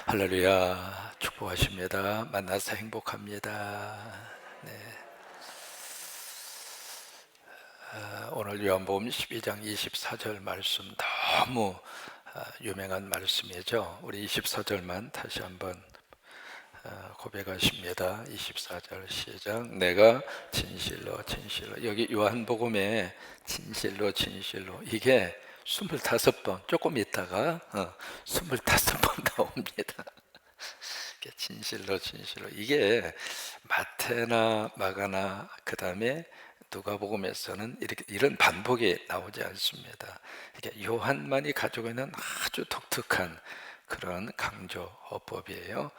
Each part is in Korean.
할렐루야, 축복하십니다. 만나서 행복합니다. 네. 오늘 요한복음 12장 24절 말씀 너무 유명한 말씀이죠. 우리 24절만 다시 한번 고백하십니다. 24절 시작. 내가 진실로 진실로, 여기 요한복음에 진실로 진실로, 이게 25번, 조금 있다가 25번 나옵니다. 진실로 진실로, 이게 마태나 마가나 그 다음에 누가복음에서는 이렇게 이런 반복이 나오지 않습니다. 이게 요한만이 가지고 있는 아주 독특한 그런 강조어법이에요.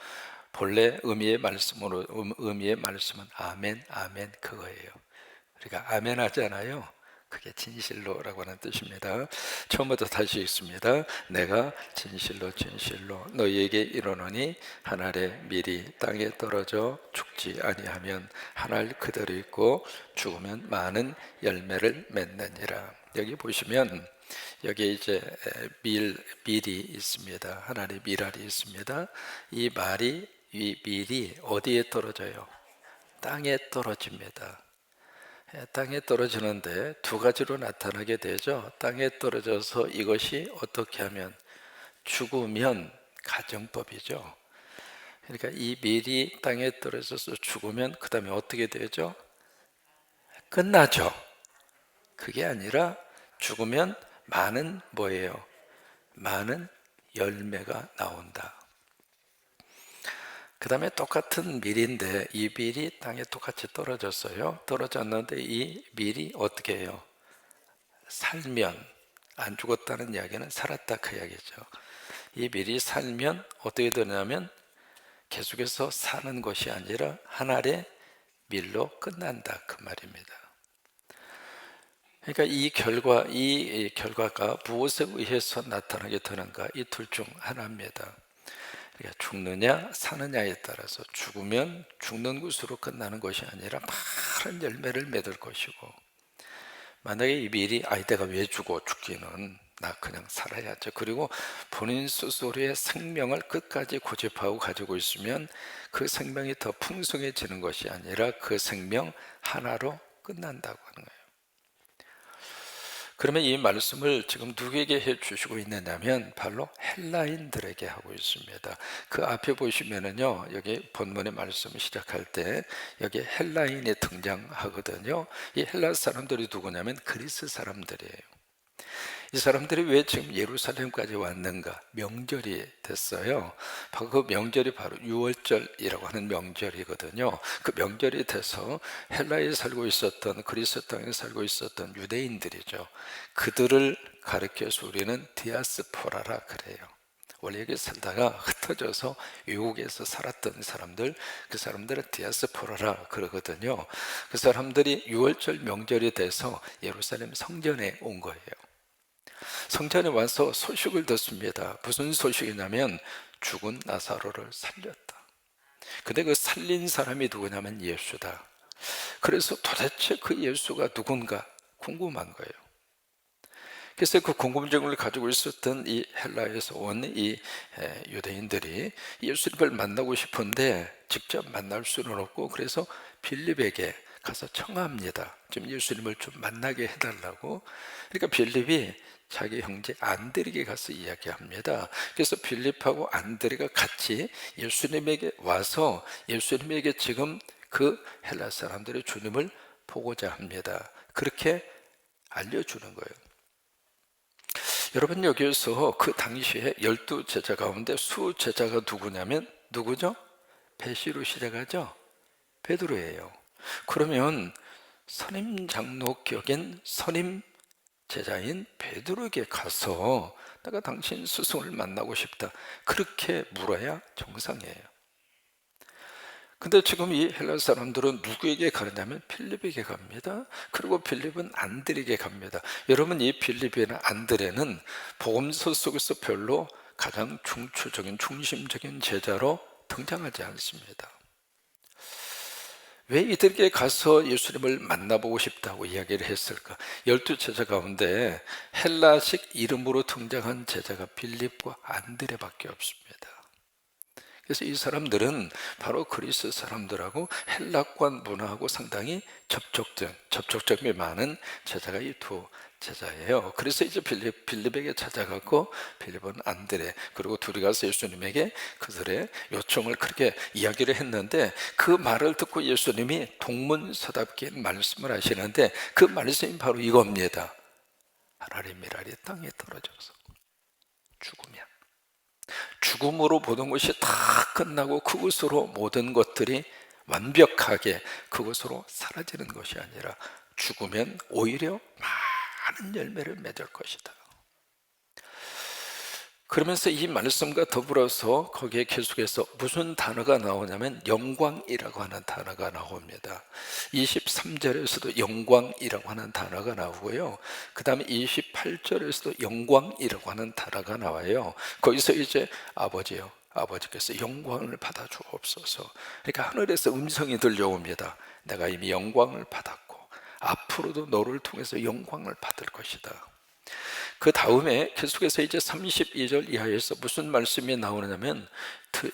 본래 의미의 말씀으로 의미의 말씀은 아멘 아멘 그거예요. 우리가 아멘 하잖아요. 그게 진실로라고 하는 뜻입니다. 처음부터 다시 읽습니다. 내가 진실로 진실로 너희에게 이르노니 한 알의 밀이 땅에 떨어져 죽지 아니하면 한 알 그대로 있고 죽으면 많은 열매를 맺느니라. 여기 보시면 여기 이제 밀이 있습니다. 한 알의 밀알이 있습니다. 이 밀이 어디에 떨어져요? 땅에 떨어집니다. 땅에 떨어지는데 두 가지로 나타나게 되죠. 땅에 떨어져서 이것이 어떻게 하면 죽으면, 가정법이죠. 그러니까 이 밀이 땅에 떨어져서 죽으면 그 다음에 어떻게 되죠? 끝나죠. 그게 아니라 죽으면 많은 뭐예요? 많은 열매가 나온다. 그 다음에 똑같은 밀인데 이 밀이 땅에 똑같이 떨어졌어요. 떨어졌는데 이 밀이 어떻게 해요? 살면, 안 죽었다는 이야기는 살았다 그 이야기죠. 이 밀이 살면 어떻게 되냐면 계속해서 사는 것이 아니라 한 알의 밀로 끝난다 그 말입니다. 그러니까 이 결과가 무엇에 의해서 나타나게 되는가? 이 둘 중 하나입니다. 그러니까 죽느냐 사느냐에 따라서, 죽으면 죽는 것으로 끝나는 것이 아니라 많은 열매를 맺을 것이고, 만약에 이 밀이 내가 왜 죽기는 나 그냥 살아야죠, 그리고 본인 스스로의 생명을 끝까지 고집하고 가지고 있으면 그 생명이 더 풍성해지는 것이 아니라 그 생명 하나로 끝난다고 하는 거예요. 그러면 이 말씀을 지금 누구에게 해주시고 있느냐면 바로 헬라인들에게 하고 있습니다. 그 앞에 보시면은요, 여기 본문의 말씀을 시작할 때 여기 헬라인이 등장하거든요. 이 헬라 사람들이 누구냐면 그리스 사람들이에요. 이 사람들이 왜 지금 예루살렘까지 왔는가? 명절이 됐어요. 그 명절이 바로 유월절이라고 하는 명절이거든요. 그 명절이 돼서 헬라에 살고 있었던, 그리스 땅에 살고 있었던 유대인들이죠. 그들을 가리켜서 우리는 디아스포라라 그래요. 원래 여기 살다가 흩어져서 외국에서 살았던 사람들, 그 사람들은 디아스포라라 그러거든요. 그 사람들이 유월절 명절이 돼서 예루살렘 성전에 온 거예요. 성전에 와서 소식을 듣습니다. 무슨 소식이냐면 죽은 나사로를 살렸다. 근데 그 살린 사람이 누구냐면 예수다. 그래서 도대체 그 예수가 누군가 궁금한 거예요. 그래서 그 궁금증을 가지고 있었던 이 헬라에서 온 이 유대인들이 예수님을 만나고 싶은데 직접 만날 수는 없고, 그래서 빌립에게 가서 청합니다. 좀 예수님을 좀 만나게 해달라고. 그러니까 빌립이 자기 형제 안드레에게 가서 이야기합니다. 그래서 빌립하고 안드레가 같이 예수님에게 와서 예수님에게 지금 그 헬라 사람들의 주님을 보고자 합니다. 그렇게 알려주는 거예요. 여러분, 여기에서 그 당시에 12제자 가운데 수제자가 누구냐면 누구죠? 베시로 시작하죠? 베드로예요. 그러면 선임 장로격인 선임 제자인 베드로에게 가서 내가 당신 스승을 만나고 싶다, 그렇게 물어야 정상이에요. 근데 지금 이 헬라 사람들은 누구에게 가느냐면 필립에게 갑니다. 그리고 필립은 안드레에게 갑니다. 여러분, 이 필립이나 안드레는 복음서 속에서 별로 가장 중추적인 중심적인 제자로 등장하지 않습니다. 왜 이들에게 가서 예수님을 만나보고 싶다고 이야기를 했을까? 12제자 가운데 헬라식 이름으로 등장한 제자가 필립과 안드레밖에 없습니다. 그래서 이 사람들은 바로 그리스 사람들하고 헬라권 문화하고 상당히 접촉점이 많은 제자가 이 두 제자예요. 그래서 이제 빌립에게 찾아가고 빌립은 안드레 그리고 둘이 가서 예수님에게 그들의 요청을 그렇게 이야기를 했는데, 그 말을 듣고 예수님이 동문서답게 말씀을 하시는데, 그 말씀이 바로 이겁니다. 하나의 미랄이 땅에 떨어져서 죽음으로 모든 것이 다 끝나고 그것으로 모든 것들이 완벽하게 그것으로 사라지는 것이 아니라 죽으면 오히려 많은 열매를 맺을 것이다. 그러면서 이 말씀과 더불어서 거기에 계속해서 무슨 단어가 나오냐면 영광이라고 하는 단어가 나옵니다. 23절에서도 영광이라고 하는 단어가 나오고요, 그 다음에 28절에서도 영광이라고 하는 단어가 나와요. 거기서 이제 아버지께서 영광을 받아 주옵소서. 그러니까 하늘에서 음성이 들려옵니다. 내가 이미 영광을 받았고 앞으로도 너를 통해서 영광을 받을 것이다. 그 다음에 계속해서 이제 32절 이하에서 무슨 말씀이 나오냐면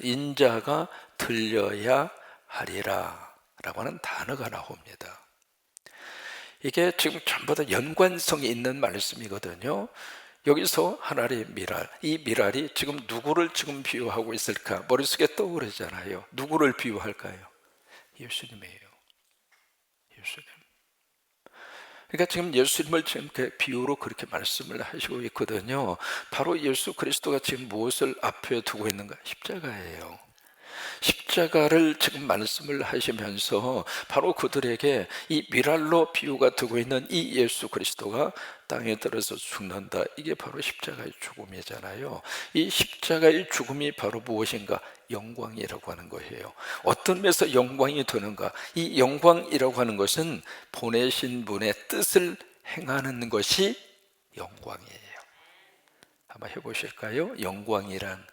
인자가 들려야 하리라 라고 하는 단어가 나옵니다. 이게 지금 전부 다 연관성이 있는 말씀이거든요. 여기서 하나의 미랄, 이 미랄이 지금 누구를 지금 비유하고 있을까? 머릿속에 떠오르잖아요. 누구를 비유할까요? 예수님이에요. 예수님. 그러니까 지금 예수님을 지금 비유로 그렇게 말씀을 하시고 있거든요. 바로 예수 그리스도가 지금 무엇을 앞에 두고 있는가? 십자가예요. 십자가를 지금 말씀을 하시면서 바로 그들에게 이 미랄로 비유가 되고 있는 이 예수 그리스도가 땅에 떨어져 죽는다. 이게 바로 십자가의 죽음이잖아요. 이 십자가의 죽음이 바로 무엇인가? 영광이라고 하는 거예요. 어떤 면에서 영광이 되는가? 이 영광이라고 하는 것은 보내신 분의 뜻을 행하는 것이 영광이에요. 한번 해보실까요? 영광이란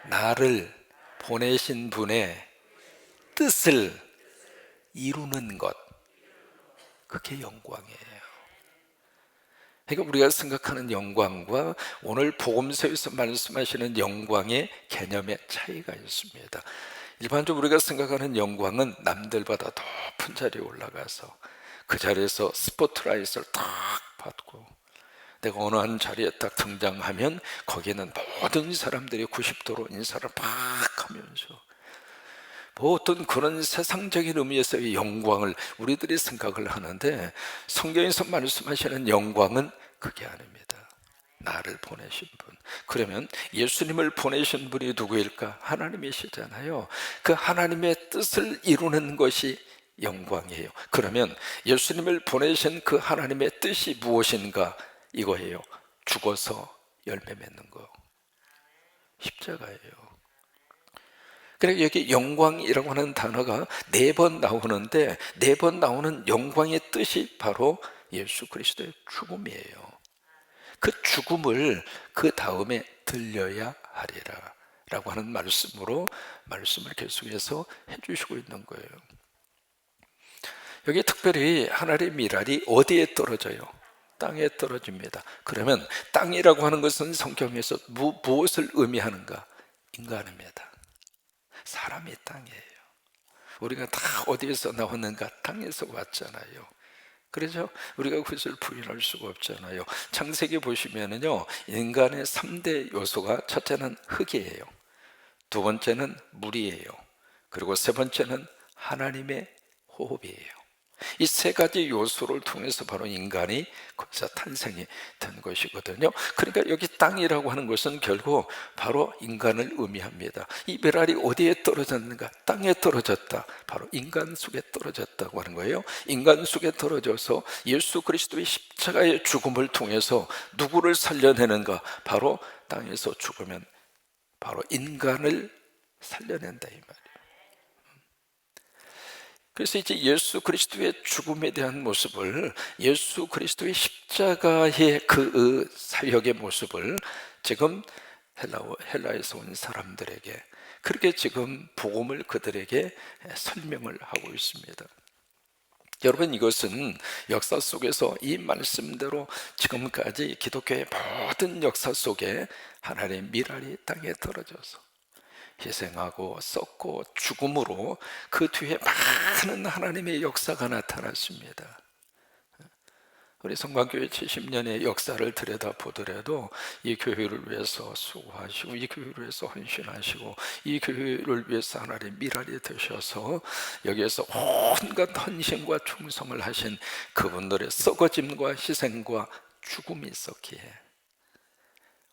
나를 보내신 분의 뜻을 이루는 것, 그게 영광이에요. 그러니까 우리가 생각하는 영광과 오늘 복음서에서 말씀하시는 영광의 개념의 차이가 있습니다. 일반적으로 우리가 생각하는 영광은 남들보다 높은 자리에 올라가서 그 자리에서 스포트라이트를 딱 받고 내가 어느 한 자리에 딱 등장하면 거기에는 모든 사람들이 90도로 인사를 팍 하면서 뭐 어떤 그런 세상적인 의미에서의 영광을 우리들이 생각을 하는데, 성경에서 말씀하시는 영광은 그게 아닙니다. 나를 보내신 분. 그러면 예수님을 보내신 분이 누구일까? 하나님이시잖아요. 그 하나님의 뜻을 이루는 것이 영광이에요. 그러면 예수님을 보내신 그 하나님의 뜻이 무엇인가? 이거예요. 죽어서 열매 맺는 거. 십자가예요. 그러니까 여기 영광이라고 하는 단어가 4번 나오는데 4번 나오는 영광의 뜻이 바로 예수 그리스도의 죽음이에요. 그 죽음을 그 다음에 들려야 하리라 라고 하는 말씀으로 말씀을 계속해서 해주시고 있는 거예요. 여기 특별히 하나의 미랄이 어디에 떨어져요? 땅에 떨어집니다. 그러면 땅이라고 하는 것은 성경에서 무엇을 의미하는가? 인간입니다. 사람이 땅이에요. 우리가 다 어디에서 나왔는가? 땅에서 왔잖아요. 그래서 우리가 그것을 부인할 수가 없잖아요. 창세기 보시면은요, 인간의 3대 요소가 첫째는 흙이에요. 두 번째는 물이에요. 그리고 세 번째는 하나님의 호흡이에요. 이 3가지 요소를 통해서 바로 인간이 거기서 탄생이 된 것이거든요. 그러니까 여기 땅이라고 하는 것은 결국 바로 인간을 의미합니다. 이 미랄이 어디에 떨어졌는가? 땅에 떨어졌다. 바로 인간 속에 떨어졌다고 하는 거예요. 인간 속에 떨어져서 예수 그리스도의 십자가의 죽음을 통해서 누구를 살려내는가? 바로 땅에서 죽으면 바로 인간을 살려낸다 이 말이에요. 그래서 이제 예수 그리스도의 죽음에 대한 모습을, 예수 그리스도의 십자가의 그 사역의 모습을 지금 헬라에서 온 사람들에게 그렇게 지금 복음을 그들에게 설명을 하고 있습니다. 여러분, 이것은 역사 속에서 이 말씀대로 지금까지 기독교의 모든 역사 속에 하나님의 미랄이 땅에 떨어져서 희생하고 썼고 죽음으로 그 뒤에 많은 하나님의 역사가 나타났습니다. 우리 성광교회 70년의 역사를 들여다보더라도 이 교회를 위해서 수고하시고 이 교회를 위해서 헌신하시고 이 교회를 위해서 하나님 미랄이 되셔서 여기에서 온갖 헌신과 충성을 하신 그분들의 썩어짐과 희생과 죽음이 있었기에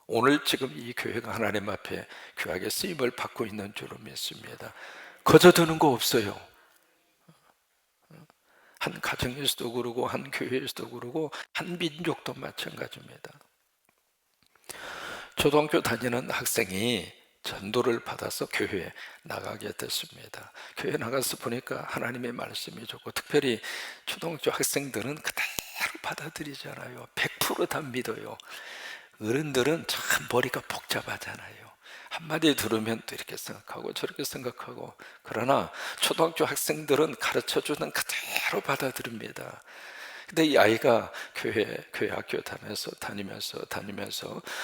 오늘 지금 이 교회가 하나님 앞에 귀하게 쓰임을 받고 있는 줄로 믿습니다. 거저드는 거 없어요. 한 가정에서도 그러고 한 교회에서도 그러고 한 민족도 마찬가지입니다. 초등학교 다니는 학생이 전도를 받아서 교회에 나가게 됐습니다. 교회에 나가서 보니까 하나님의 말씀이 좋고 특별히 초등학교 학생들은 그대로 받아들이잖아요. 100% 다 믿어요. 어른들은 참 머리가 복잡하잖아요. 한마디 들으면 또 이렇게 생각하고 저렇게 생각하고, 그러나 초등학교 학생들은 가르쳐주는 그대로 받아들입니다. 근데 이 아이가 교회 학교 다니면서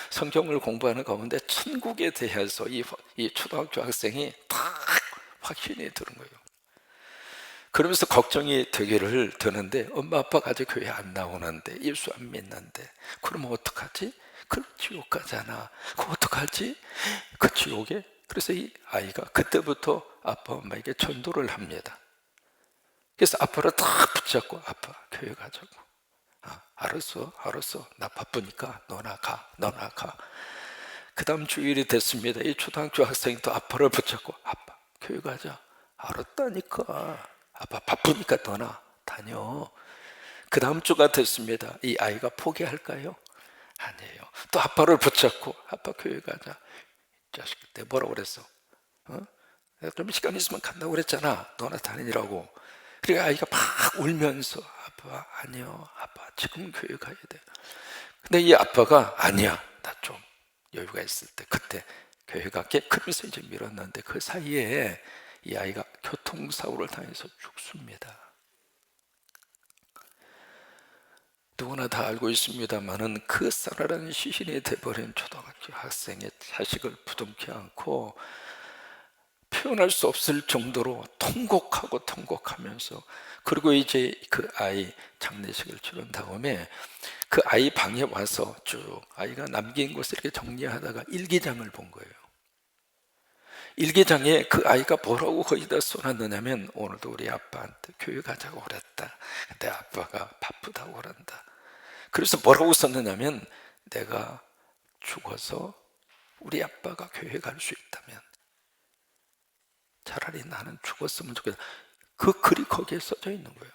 성경을 공부하는 가운데 천국에 대해서 이 초등학교 학생이 딱 확신이 드는 거예요. 그러면서 걱정이 되기를 드는데 엄마 아빠가 아직 교회 안 나오는데 예수 안 믿는데 그러면 어떡하지? 그럼 지옥 가잖아. 그럼 어떡하지? 그 지옥에? 그래서 이 아이가 그때부터 아빠 엄마에게 전도를 합니다. 그래서 아빠를 딱 붙잡고 아빠 교회 가자고. 알았어 나 바쁘니까 너나 가. 그 다음 주일이 됐습니다. 이 초등학교 학생이 또 아빠를 붙잡고 아빠 교회 가자. 알았다니까. 아빠 바쁘니까 너나 다녀. 그 다음 주가 됐습니다. 이 아이가 포기할까요? 아니에요. 또 아빠를 붙잡고 아빠 교회 가자. 이 자식 때 뭐라고 그랬어? 내가 좀 시간 있으면 간다고 그랬잖아. 너나 다니라고. 그러니까 아이가 막 울면서 아빠 아니요. 아빠 지금 교회 가야 돼. 근데 이 아빠가 아니야. 나 좀 여유가 있을 때 그때 교회 갈게. 그러면서 이제 밀었는데 그 사이에 이 아이가 교통사고를 당해서 죽습니다. 누구나 다 알고 있습니다만은 그 싸늘한 시신이 돼버린 초등학교 학생의 자식을 부둥켜 안고 표현할 수 없을 정도로 통곡하면서, 그리고 이제 그 아이 장례식을 치른 다음에 그 아이 방에 와서 쭉 아이가 남긴 것을 이렇게 정리하다가 일기장을 본 거예요. 일기장에 그 아이가 뭐라고 거기다 써놨느냐면 오늘도 우리 아빠한테 교회 가자고 그랬다. 근데 아빠가 바쁘다고 그런다. 그래서 뭐라고 썼느냐면 내가 죽어서 우리 아빠가 교회 갈 수 있다면 차라리 나는 죽었으면 좋겠다. 그 글이 거기에 써져 있는 거예요.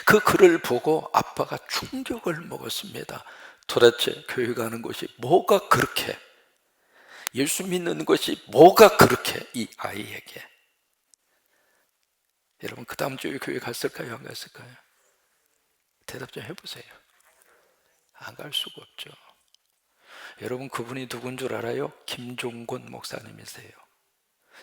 그 글을 보고 아빠가 충격을 먹었습니다. 도대체 교회 가는 것이 뭐가 그렇게, 예수 믿는 것이 뭐가 그렇게 이 아이에게. 여러분 그 다음 주에 교회 갔을까요? 안 갔을까요? 대답 좀 해보세요. 안 갈 수가 없죠. 여러분 그분이 누군 줄 알아요? 김종곤 목사님이세요.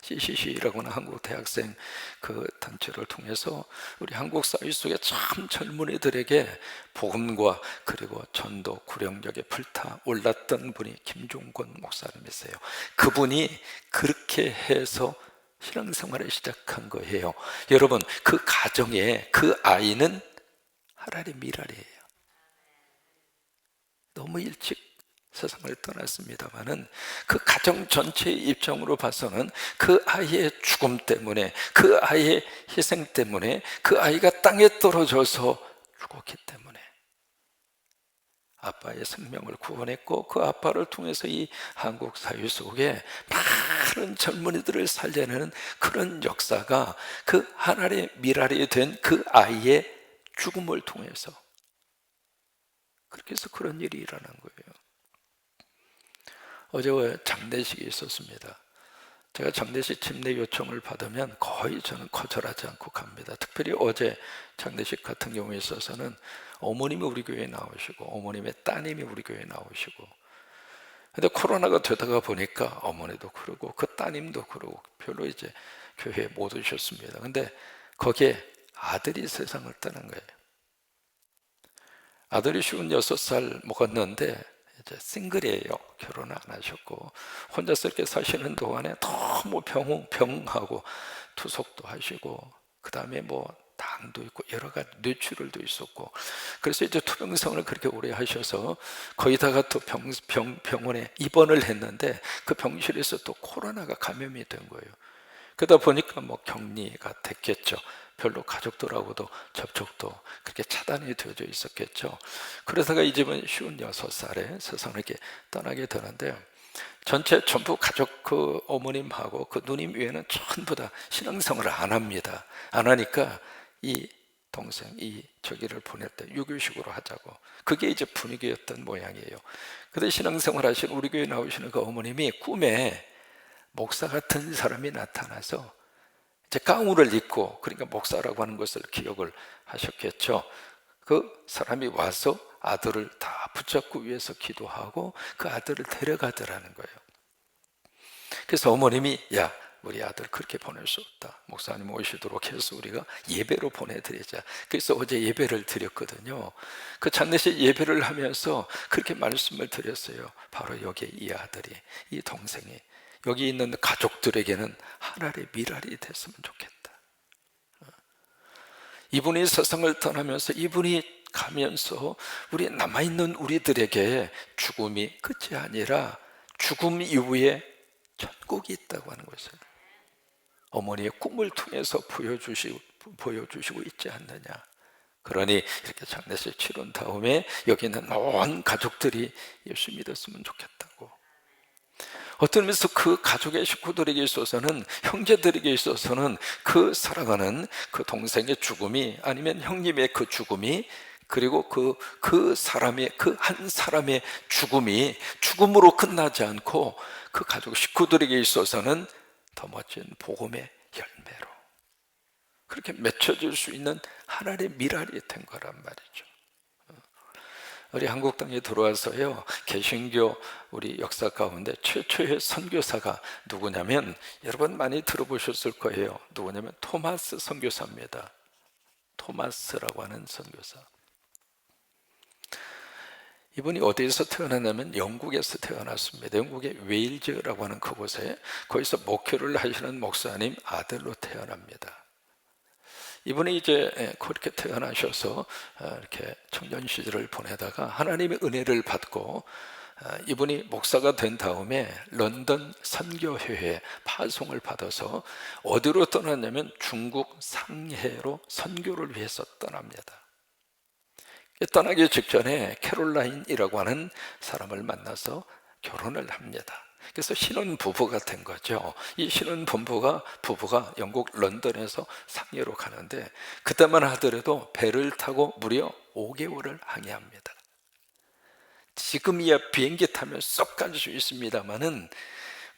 CCC라고는 한국 대학생 그 단체를 통해서 우리 한국 사회 속에 참 젊은이들에게 복음과 그리고 전도 구령력에 불타올랐던 분이 김종곤 목사님이세요. 그분이 그렇게 해서 신앙생활을 시작한 거예요. 여러분 그 가정에 그 아이는 하나님의 미랄이에요. 너무 일찍 세상을 떠났습니다마는 그 가정 전체의 입장으로 봐서는 그 아이의 죽음 때문에, 그 아이의 희생 때문에, 그 아이가 땅에 떨어져서 죽었기 때문에 아빠의 생명을 구원했고, 그 아빠를 통해서 이 한국 사회 속에 많은 젊은이들을 살려내는 그런 역사가 그 하나님의 미랄이 된 그 아이의 죽음을 통해서, 그렇게 해서 그런 일이 일어난 거예요. 어제 장례식이 있었습니다. 제가 장례식 침례 요청을 받으면 거의 저는 거절하지 않고 갑니다. 특별히 어제 장례식 같은 경우에 있어서는 어머님이 우리 교회에 나오시고 어머님의 따님이 우리 교회에 나오시고, 근데 코로나가 되다가 보니까 어머니도 그러고 그 따님도 그러고 별로 이제 교회에 못 오셨습니다. 근데 거기에 아들이 세상을 떠난 거예요. 아들이 56살 먹었는데 이제 싱글이에요. 결혼을 안 하셨고 혼자서 이렇게 사시는 동안에 너무 병하고 투석도 하시고 그 다음에 뭐 당도 있고 여러 가지 뇌출혈도 있었고, 그래서 이제 투병생을 그렇게 오래 하셔서 거기다가 또 병원에 입원을 했는데 그 병실에서 또 코로나가 감염이 된 거예요. 그러다 보니까 뭐 격리가 됐겠죠. 별로 가족들하고도 접촉도 그렇게 차단이 되어져 있었겠죠. 그러다가 이 집은 56살에 세상을 이렇게 떠나게 되는데, 전부 가족 그 어머님하고 그 누님 외에는 전부 다 신앙생활을 안 합니다. 안 하니까 이 동생 이 저기를 보낼 때 유교식으로 하자고, 그게 이제 분위기였던 모양이에요. 근데 신앙생활 하신 우리 교회 나오시는 그 어머님이 꿈에 목사 같은 사람이 나타나서 이제 가운을 입고, 그러니까 목사라고 하는 것을 기억을 하셨겠죠. 그 사람이 와서 아들을 다 붙잡고 위해서 기도하고 그 아들을 데려가더라는 거예요. 그래서 어머님이 야, 우리 아들 그렇게 보낼 수 없다. 목사님 오시도록 해서 우리가 예배로 보내드리자. 그래서 어제 예배를 드렸거든요. 그 장례식 예배를 하면서 그렇게 말씀을 드렸어요. 바로 여기에 이 아들이, 이 동생이 여기 있는 가족들에게는 하나의 미랄이 됐으면 좋겠다. 이분이 세상을 떠나면서, 이분이 가면서 우리 남아있는 우리들에게 죽음이 끝이 아니라 죽음 이후에 천국이 있다고 하는 것을 어머니의 꿈을 통해서 보여주시고 있지 않느냐. 그러니 이렇게 장례식 치른 다음에 여기 있는 온 가족들이 예수 믿었으면 좋겠다고. 어떤 면에서 그 가족의 식구들에게 있어서는, 형제들에게 있어서는 그 사랑하는 그 동생의 죽음이, 아니면 형님의 그 죽음이, 그리고 그 사람의, 그 한 사람의 죽음이 죽음으로 끝나지 않고 그 가족 식구들에게 있어서는 더 멋진 복음의 열매로 그렇게 맺혀질 수 있는 하나의 미랄이 된 거란 말이죠. 우리 한국 땅에 들어와서요, 개신교 우리 역사 가운데 최초의 선교사가 누구냐면, 여러분 많이 들어보셨을 거예요. 누구냐면 토마스 선교사입니다. 토마스라고 하는 선교사. 이분이 어디에서 태어났냐면 영국에서 태어났습니다. 영국의 웨일즈라고 하는 그곳에, 거기서 목회를 하시는 목사님 아들로 태어납니다. 이분이 이제 그렇게 태어나셔서 이렇게 청년 시절을 보내다가 하나님의 은혜를 받고, 이분이 목사가 된 다음에 런던 선교회에 파송을 받아서 어디로 떠났냐면 중국 상해로 선교를 위해서 떠납니다. 떠나기 직전에 캐롤라인이라고 하는 사람을 만나서 결혼을 합니다. 그래서 신혼 부부가 된 거죠. 이 신혼 부부가 영국 런던에서 상해로 가는데, 그때만 하더라도 배를 타고 무려 5개월을 항해합니다. 지금이야 비행기 타면 쏙 갈 수 있습니다만은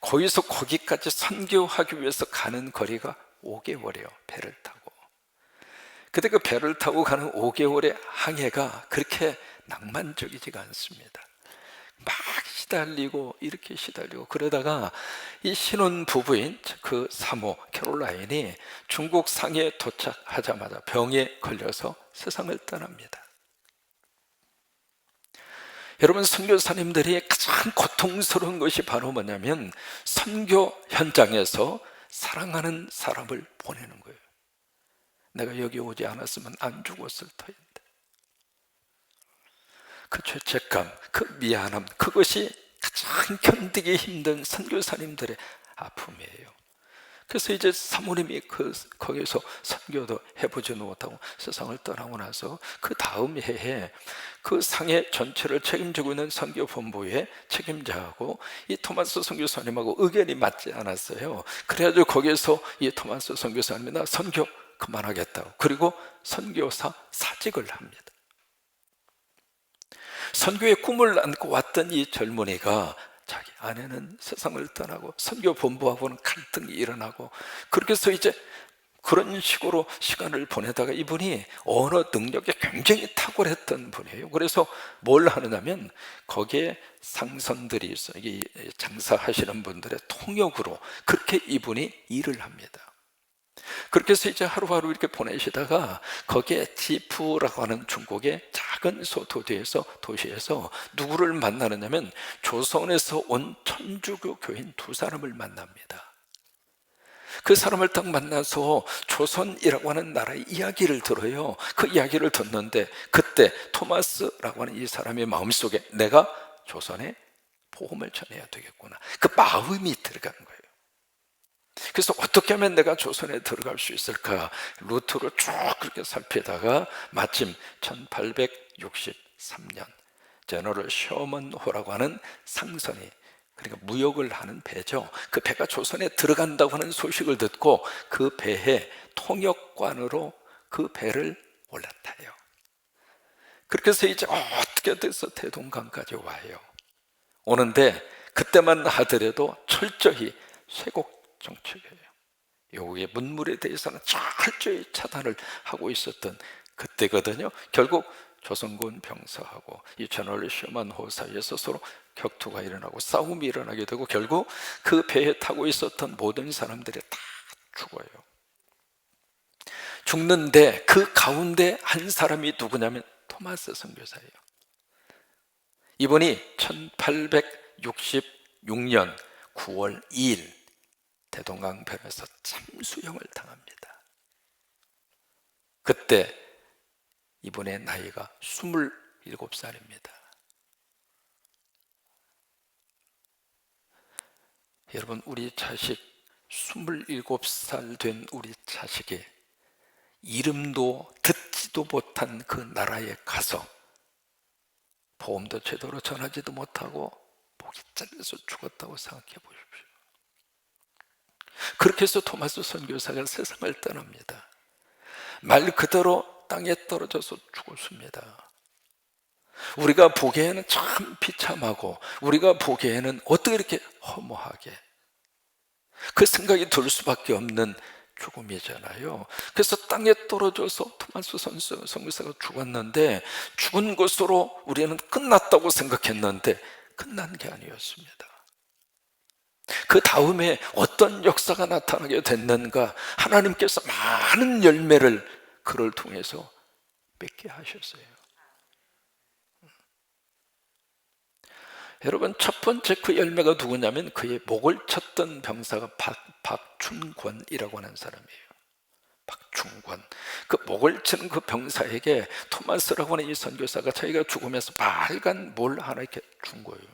거기서 거기까지 선교하기 위해서 가는 거리가 5개월이에요. 배를 타고. 근데 그 배를 타고 가는 5개월의 항해가 그렇게 낭만적이지가 않습니다. 막 시달리고 이렇게 시달리고, 그러다가 이 신혼 부부인 그 사모 캐롤라인이 중국 상해에 도착하자마자 병에 걸려서 세상을 떠납니다. 여러분, 선교사님들이 가장 고통스러운 것이 바로 뭐냐면 선교 현장에서 사랑하는 사람을 보내는 거예요. 내가 여기 오지 않았으면 안 죽었을 터인데. 그 죄책감, 그 미안함, 그것이 가장 견디기 힘든 선교사님들의 아픔이에요. 그래서 이제 사모님이 거기서 선교도 해보지 못하고 세상을 떠나고 나서 그 다음 해에 그 상해 전체를 책임지고 있는 선교본부의 책임자하고 이 토마스 선교사님하고 의견이 맞지 않았어요. 그래가지고 거기서 이 토마스 선교사님이 나 선교 그만하겠다고, 그리고 선교사 사직을 합니다. 선교의 꿈을 안고 왔던 이 젊은이가 자기 아내는 세상을 떠나고 선교 본부하고는 갈등이 일어나고, 그렇게 해서 이제 그런 식으로 시간을 보내다가 이분이 언어 능력이 굉장히 탁월했던 분이에요. 그래서 뭘 하느냐면 거기에 상선들이 있어요. 이 장사하시는 분들의 통역으로 그렇게 이분이 일을 합니다. 그렇게 해서 이제 하루하루 이렇게 보내시다가 거기에 지푸라고 하는 중국의 작은 도시에서 누구를 만나느냐면 조선에서 온 천주교 교인 두 사람을 만납니다. 그 사람을 딱 만나서 조선이라고 하는 나라의 이야기를 들어요. 그 이야기를 듣는데 그때 토마스라고 하는 이 사람의 마음속에 내가 조선에 복음을 전해야 되겠구나, 그 마음이 들어간 거예요. 그래서 어떻게 하면 내가 조선에 들어갈 수 있을까 루트를 쭉 그렇게 살피다가 마침 1863년 제너럴 셔먼호라고 하는 상선이, 그러니까 무역을 하는 배죠, 그 배가 조선에 들어간다고 하는 소식을 듣고 그 배에 통역관으로 그 배를 올라타요. 그렇게 해서 이제 어떻게 돼서 대동강까지 와요. 오는데 그때만 하더라도 철저히 쇄국 정책이에요. 요의 문물에 대해서는 철저히 차단을 하고 있었던 그때거든요. 결국 조선군 병사하고 이 제너럴 셔먼호 사이에서 서로 격투가 일어나고 싸움이 일어나게 되고 결국 그 배에 타고 있었던 모든 사람들이 다 죽어요. 죽는데 그 가운데 한 사람이 누구냐면 토마스 선교사예요. 이분이 1866년 9월 2일 대동강변에서 참수형을 당합니다. 그때 이분의 나이가 27살입니다. 여러분, 우리 자식 27살 된 우리 자식이 이름도 듣지도 못한 그 나라에 가서 보험도 제대로 전하지도 못하고 목이 잘려서 죽었다고 생각해 보십시오. 그렇게 해서 토마스 선교사가 세상을 떠납니다. 말 그대로 땅에 떨어져서 죽었습니다. 우리가 보기에는 참 비참하고 우리가 보기에는 어떻게 이렇게 허무하게, 그 생각이 들 수밖에 없는 죽음이잖아요. 그래서 땅에 떨어져서 토마스 선교사가 죽었는데 죽은 것으로 우리는 끝났다고 생각했는데 끝난 게 아니었습니다. 그 다음에 어떤 역사가 나타나게 됐는가, 하나님께서 많은 열매를 그를 통해서 맺게 하셨어요. 여러분, 첫 번째 그 열매가 누구냐면 그의 목을 쳤던 병사가 박충권이라고 하는 사람이에요. 박충권. 그 목을 치는 그 병사에게 토마스라고 하는 이 선교사가 자기가 죽으면서 빨간 뭘 하나 이렇게 준 거예요.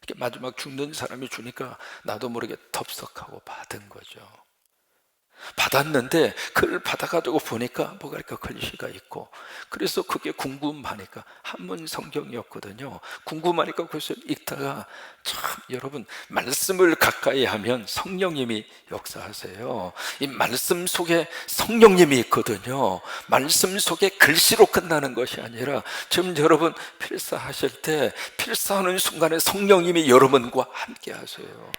이렇게 마지막 죽는 사람이 주니까 나도 모르게 덥석하고 받은 거죠. 받았는데 그걸 받아가지고 보니까 뭐가 이렇게 글씨가 있고, 그래서 그게 궁금하니까 한문 성경이었거든요. 궁금하니까 그래서 읽다가 참, 여러분, 말씀을 가까이 하면 성령님이 역사하세요. 이 말씀 속에 성령님이 있거든요. 말씀 속에 글씨로 끝나는 것이 아니라 지금 여러분 필사하실 때 필사하는 순간에 성령님이 여러분과 함께 하세요.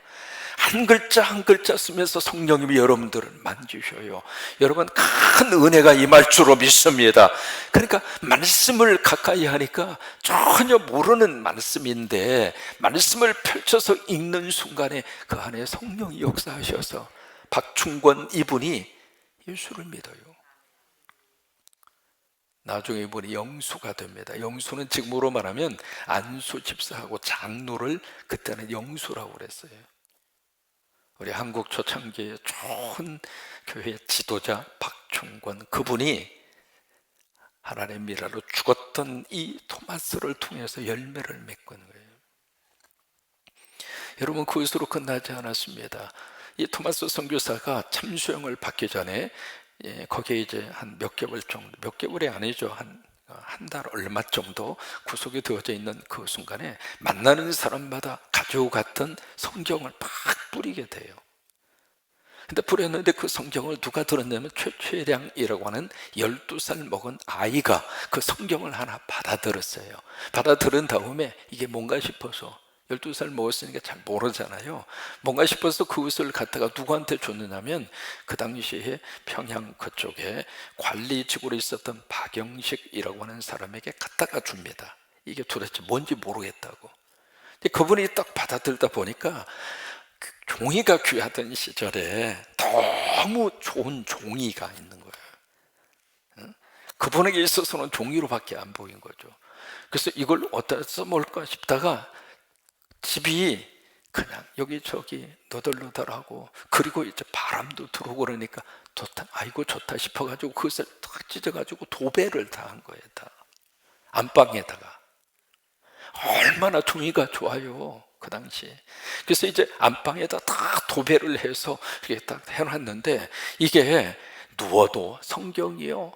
한 글자 한 글자 쓰면서 성령님이 여러분들을 만지셔요. 여러분, 큰 은혜가 임할 줄로 믿습니다. 그러니까 말씀을 가까이 하니까 전혀 모르는 말씀인데 말씀을 펼쳐서 읽는 순간에 그 안에 성령이 역사하셔서 박충권 이분이 예수를 믿어요. 나중에 이분이 영수가 됩니다. 영수는 지금으로 말하면 안수 집사하고 장로를 그때는 영수라고 그랬어요. 우리 한국 초창기의 좋은 교회 지도자 박충권, 그분이 하나님 미라로 죽었던 이 토마스를 통해서 열매를 맺은 거예요. 여러분, 그것으로 끝나지 않았습니다. 이 토마스 선교사가 참수형을 받기 전에 거기에 이제 한 몇 개월 정도, 몇 개월이 아니죠, 한 달 얼마 정도 구속이 되어져 있는 그 순간에 만나는 사람마다 가지고 갔던 성경을 막 뿌리게 돼요. 근데 뿌렸는데 그 성경을 누가 들었냐면 최최량이라고 하는 12살 먹은 아이가 그 성경을 하나 받아들었어요. 받아들은 다음에 이게 뭔가 싶어서, 12살 먹었으니까 잘 모르잖아요. 뭔가 싶어서 그것을 갖다가 누구한테 줬느냐면 그 당시에 평양 그쪽에 관리직으로 있었던 박영식이라고 하는 사람에게 갖다가 줍니다. 이게 도대체 뭔지 모르겠다고. 근데 그분이 딱 받아들다 보니까 종이가 귀하던 시절에 너무 좋은 종이가 있는 거예요. 그분에게 있어서는 종이로밖에 안 보인 거죠. 그래서 이걸 어디다 써먹을까 싶다가 집이 그냥 여기저기 너덜너덜하고, 그리고 이제 바람도 들어오고 그러니까 좋다, 아이고 좋다 싶어가지고 그것을 탁 찢어가지고 도배를 다 한 거예요. 다 안방에다가. 얼마나 종이가 좋아요 그 당시에. 그래서 이제 안방에다 다 도배를 해서 이렇게 딱 해놨는데, 이게 누워도 성경이요,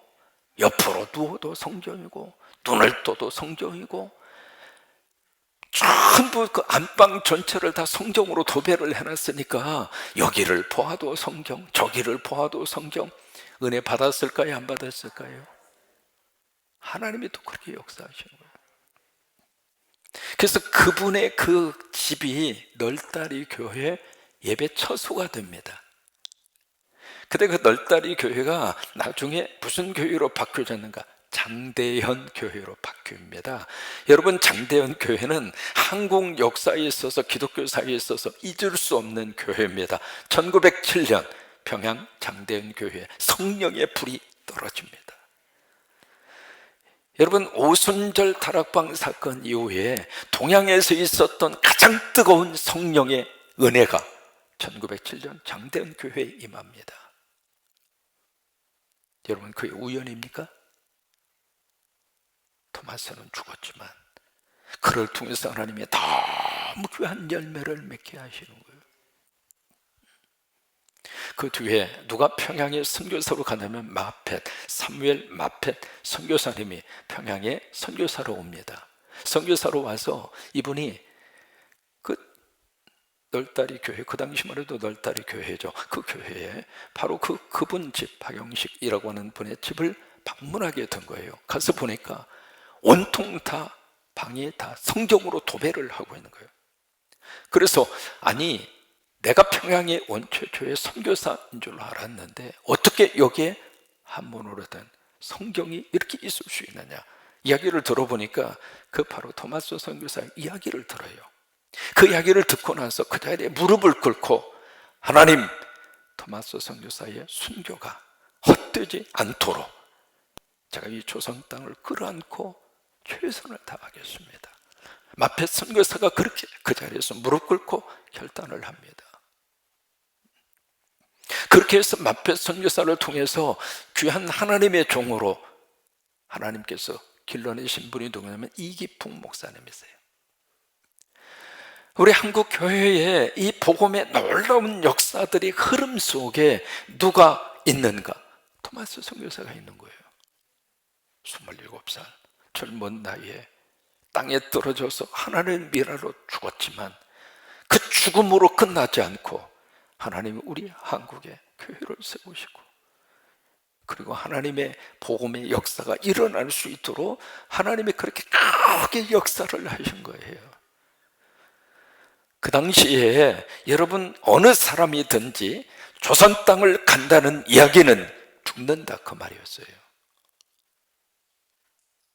옆으로 누워도 성경이고, 눈을 떠도 성경이고, 전부 그 안방 전체를 다 성경으로 도배를 해놨으니까 여기를 보아도 성경, 저기를 보아도 성경. 은혜 받았을까요? 안 받았을까요? 하나님이 또 그렇게 역사하시는 거예요. 그래서 그분의 그 집이 널다리 교회 예배 처소가 됩니다. 근데 그 널다리 교회가 나중에 무슨 교회로 바뀌어졌는가? 장대현 교회로 바뀝니다. 여러분, 장대현 교회는 한국 역사에 있어서, 기독교 사회에 있어서 잊을 수 없는 교회입니다. 1907년 평양 장대현 교회에 성령의 불이 떨어집니다. 여러분, 오순절 다락방 사건 이후에 동양에서 있었던 가장 뜨거운 성령의 은혜가 1907년 장대현 교회에 임합니다. 여러분, 그게 우연입니까? 토마스는 죽었지만 그를 통해서 하나님이 너무 귀한 열매를 맺게 하시는 거예요. 그 뒤에 누가 평양에 선교사로 가냐면 마펫, 사무엘 마펫 선교사님이 평양에 선교사로 옵니다. 선교사로 와서 이분이 그 널다리 교회, 그 당시만 해도 널다리 교회죠. 그 교회에 바로 그분 집, 박영식이라고 하는 분의 집을 방문하게 된 거예요. 가서 보니까 온통 다 방이 다 성경으로 도배를 하고 있는 거예요. 그래서 아니, 내가 평양에 온 최초의 선교사인 줄 알았는데 어떻게 여기에 한문으로 된 성경이 이렇게 있을 수 있느냐, 이야기를 들어보니까 그 바로 토마스 선교사의 이야기를 들어요. 그 이야기를 듣고 나서 그 자리에 무릎을 꿇고, 하나님, 토마스 선교사의 순교가 헛되지 않도록 제가 이 조선 땅을 끌어안고 최선을 다하겠습니다. 마펫 선교사가 그렇게 그 자리에서 무릎 꿇고 결단을 합니다. 그렇게 해서 마펫 선교사를 통해서 귀한 하나님의 종으로 하나님께서 길러내신 분이 누구냐면 이기풍 목사님이세요. 우리 한국 교회에 이 복음의 놀라운 역사들이 흐름 속에 누가 있는가? 토마스 선교사가 있는 거예요. 27살 젊은 나이에 땅에 떨어져서 하나님의 미라로 죽었지만 그 죽음으로 끝나지 않고 하나님이 우리 한국에 교회를 세우시고, 그리고 하나님의 복음의 역사가 일어날 수 있도록 하나님이 그렇게 크게 역사를 하신 거예요. 그 당시에 여러분, 어느 사람이든지 조선 땅을 간다는 이야기는 죽는다, 그 말이었어요.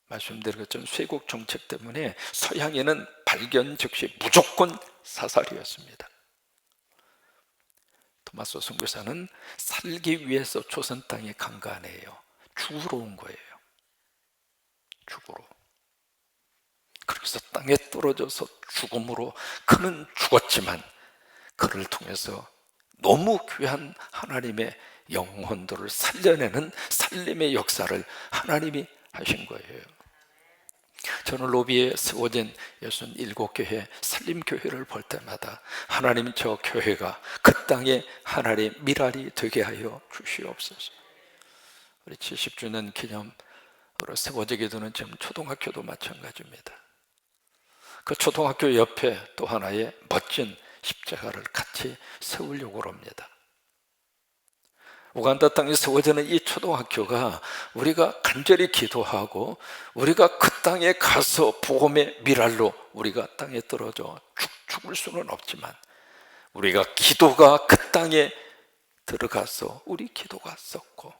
말씀드린 것처럼 쇄국 정책 때문에 서양에는 발견 즉시 무조건 사살이었습니다. 토마스 선교사는 살기 위해서 조선 땅에 간 거 아니에요. 죽으러 온 거예요. 죽으러. 그래서 땅에 떨어져서 죽음으로, 그는 죽었지만 그를 통해서 너무 귀한 하나님의 영혼들을 살려내는 살림의 역사를 하나님이 하신 거예요. 저는 로비에 세워진 67교회 살림교회를 볼 때마다 하나님, 저 교회가 그 땅에 하나님의 미랄이 되게 하여 주시옵소서. 우리 70주년 기념으로 세워지게 되는 지금 초등학교도 마찬가지입니다. 그 초등학교 옆에 또 하나의 멋진 십자가를 같이 세우려고 합니다. 우간다 땅에 세워지는 이 초등학교가 우리가 간절히 기도하고 우리가 그 땅에 가서 복음의 미랄로 우리가 땅에 떨어져 죽을 수는 없지만, 우리가 기도가 그 땅에 들어가서 우리 기도가 썩고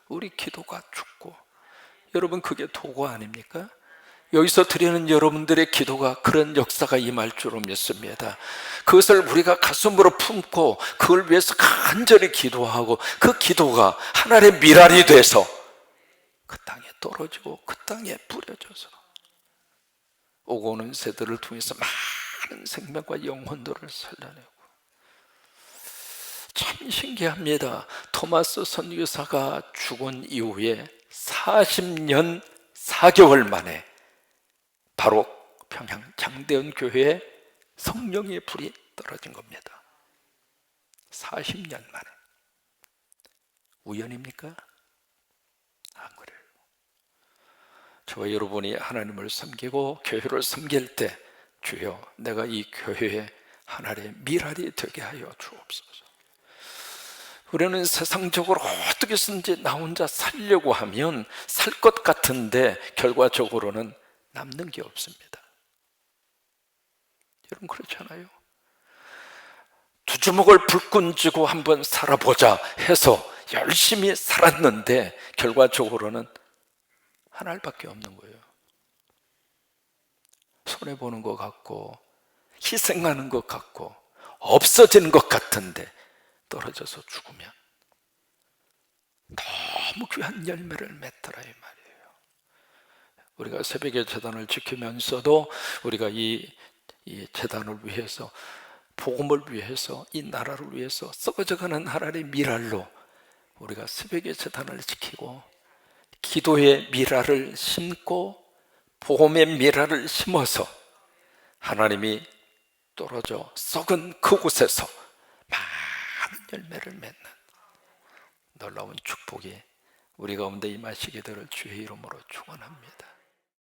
우리 기도가 죽고, 여러분, 그게 도구 아닙니까? 여기서 드리는 여러분들의 기도가 그런 역사가 임할 줄로 믿습니다. 그것을 우리가 가슴으로 품고 그걸 위해서 간절히 기도하고 그 기도가 하나님의 미랄이 돼서 그 땅에 떨어지고 그 땅에 뿌려져서 오고 오는 세대를 통해서 많은 생명과 영혼들을 살려내고, 참 신기합니다. 토마스 선교사가 죽은 이후에 40년 4개월 만에 바로 평양 장대원 교회에 성령의 불이 떨어진 겁니다. 40년 만에. 우연입니까? 안 그래요. 저와 여러분이 하나님을 섬기고 교회를 섬길 때, 주여 내가 이 교회에 하나님의 미랄이 되게 하여 주옵소서. 우리는 세상적으로 어떻게든지 나 혼자 살려고 하면 살 것 같은데 결과적으로는 남는 게 없습니다. 여러분 그렇잖아요. 두 주먹을 불끈 쥐고 한번 살아보자 해서 열심히 살았는데 결과적으로는 한 알밖에 없는 거예요. 손해보는 것 같고 희생하는 것 같고 없어지는 것 같은데 떨어져서 죽으면 너무 귀한 열매를 맺더라 이 말이에요. 우리가 새벽의 제단을 지키면서도 우리가 이 제단을 위해서, 복음을 위해서, 이 나라를 위해서 썩어져가는 하나님의 미랄로 우리가 새벽의 제단을 지키고 기도의 미랄을 심고 복음의 미랄을 심어서 하나님이 떨어져 썩은 그곳에서 많은 열매를 맺는 놀라운 축복이 우리 가운데 임하시게 되를 주의 이름으로 축원합니다.